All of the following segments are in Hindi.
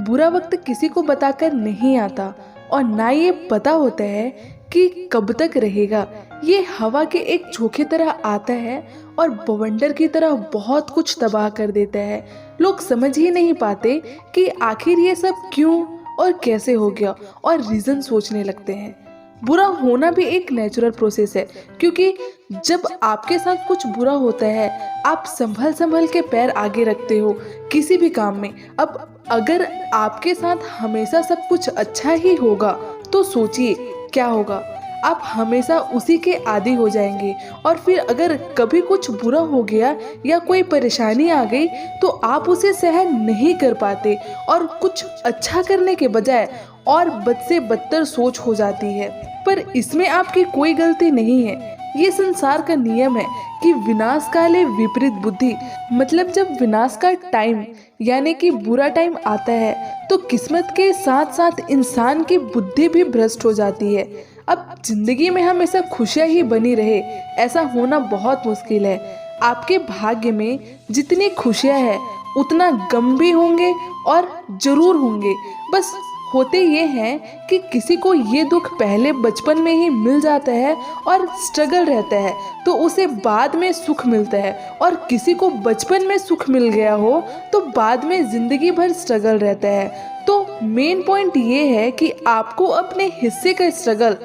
बुरा वक्त किसी को बताकर नहीं आता और ना ये पता होता है कि कब तक रहेगा। ये हवा के एक झोंके तरह आता है और बवंडर की तरह बहुत कुछ तबाह कर देता है। लोग समझ ही नहीं पाते कि आखिर ये सब क्यों और कैसे हो गया, और रीज़न सोचने लगते हैं। बुरा होना भी एक नेचुरल प्रोसेस है, क्योंकि जब आपके साथ कुछ बुरा होता है आप संभल संभल के पैर आगे रखते हो किसी भी काम में। अब अगर आपके साथ हमेशा सब कुछ अच्छा ही होगा तो सोचिए क्या होगा। आप हमेशा उसी के आदी हो जाएंगे, और फिर अगर कभी कुछ बुरा हो गया या कोई परेशानी आ गई तो आप उसे सहन नहीं कर पाते और कुछ अच्छा करने के बजाय और बद से बदतर सोच हो जाती है। पर इसमें आपकी कोई गलती नहीं है। ये संसार का नियम है कि विनाश काले विपरीत बुद्धि। मतलब जब विनाश का टाइम यानी कि बुरा टाइम आता है तो किस्मत के साथ साथ इंसान की बुद्धि भी भ्रष्ट हो जाती है। अब जिंदगी में हमेशा खुशियां ही बनी रहे ऐसा होना बहुत मुश्किल है। आपके भाग्य में जितनी खुशियां हैं उतना गम भी होंगे और जरूर होंगे। बस होते ये हैं कि किसी को ये दुख पहले बचपन में ही मिल जाता है और स्ट्रगल रहता है तो उसे बाद में सुख मिलता है, और किसी को बचपन में सुख मिल गया हो तो बाद में जिंदगी भर स्ट्रगल रहता है। तो मेन पॉइंट ये है कि आपको अपने हिस्से का स्ट्रगल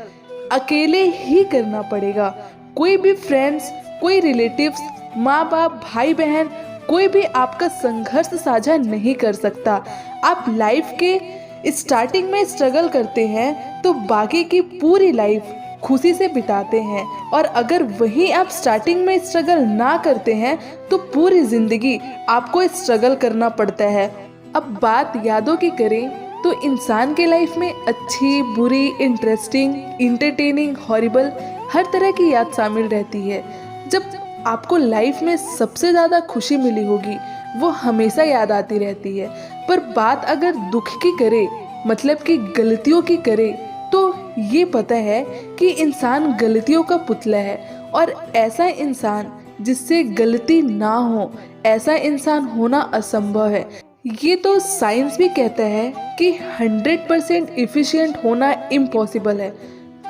अकेले ही करना पड़ेगा। कोई भी फ्रेंड्स, कोई रिलेटिव्स, माँ बाप, भाई बहन, कोई भी आपका संघर्ष साझा नहीं कर सकता। आप लाइफ के स्टार्टिंग में स्ट्रगल करते हैं तो बाकी की पूरी लाइफ खुशी से बिताते हैं, और अगर वहीं आप स्टार्टिंग में स्ट्रगल ना करते हैं तो पूरी जिंदगी आपको स्ट्रगल करना पड़ता है। अब बात यादों की करें तो इंसान के लाइफ में अच्छी, बुरी, इंटरेस्टिंग, इंटरटेनिंग, हॉरिबल हर तरह की याद शामिल रहती है। जब आपको लाइफ में सबसे ज़्यादा खुशी मिली होगी वो हमेशा याद आती रहती है। पर बात अगर दुख की करे, मतलब कि गलतियों की करे, तो ये पता है कि इंसान गलतियों का पुतला है, और ऐसा इंसान जिससे गलती ना हो ऐसा इंसान होना असंभव है। ये तो साइंस भी कहता है कि 100% इफिशिएंट होना इम्पॉसिबल है।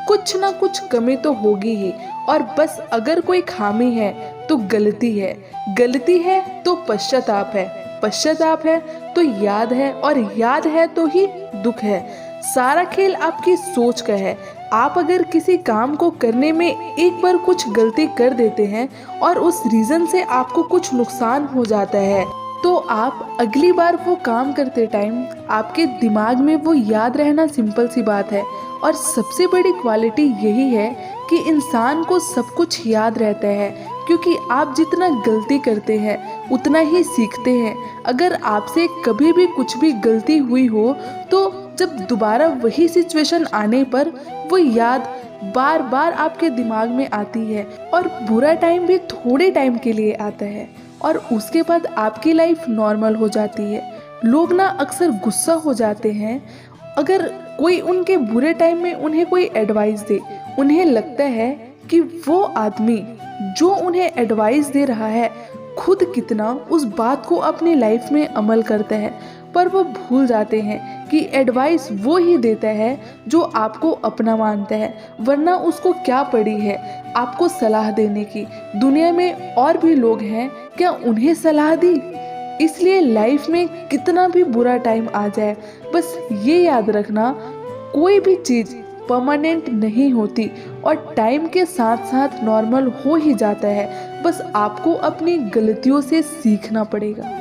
कुछ ना कुछ कमी तो होगी ही, और बस अगर कोई खामी है तो गलती है, गलती है तो पश्चाताप है, पश्चाताप है तो याद है, और याद है तो ही दुख है। सारा खेल आपकी सोच का है। आप अगर किसी काम को करने में एक बार कुछ गलती कर देते हैं और उस रीज़न से आपको कुछ नुकसान हो जाता है तो आप अगली बार वो काम करते टाइम आपके दिमाग में वो याद रहना सिंपल सी बात है। और सबसे बड़ी क्वालिटी यही है कि इंसान को सब कुछ याद रहता है, क्योंकि आप जितना गलती करते हैं उतना ही सीखते हैं। अगर आपसे कभी भी कुछ भी गलती हुई हो तो जब दोबारा वही सिचुएशन आने पर वो याद बार बार आपके दिमाग में आती है, और बुरा टाइम भी थोड़े टाइम के लिए आता है और उसके बाद आपकी लाइफ नॉर्मल हो जाती है। लोग ना अक्सर गुस्सा हो जाते हैं अगर कोई उनके बुरे टाइम में उन्हें कोई एडवाइस दे। उन्हें लगता है कि वो आदमी जो उन्हें एडवाइस दे रहा है खुद कितना उस बात को अपनी लाइफ में अमल करता है, पर वो भूल जाते हैं कि एडवाइस वो ही देता है जो आपको अपना मानता है, वरना उसको क्या पड़ी है आपको सलाह देने की। दुनिया में और भी लोग हैं, क्या उन्हें सलाह दी? इसलिए लाइफ में कितना भी बुरा टाइम आ जाए बस ये याद रखना, कोई भी चीज़ परमानेंट नहीं होती और टाइम के साथ साथ नॉर्मल हो ही जाता है। बस आपको अपनी गलतियों से सीखना पड़ेगा।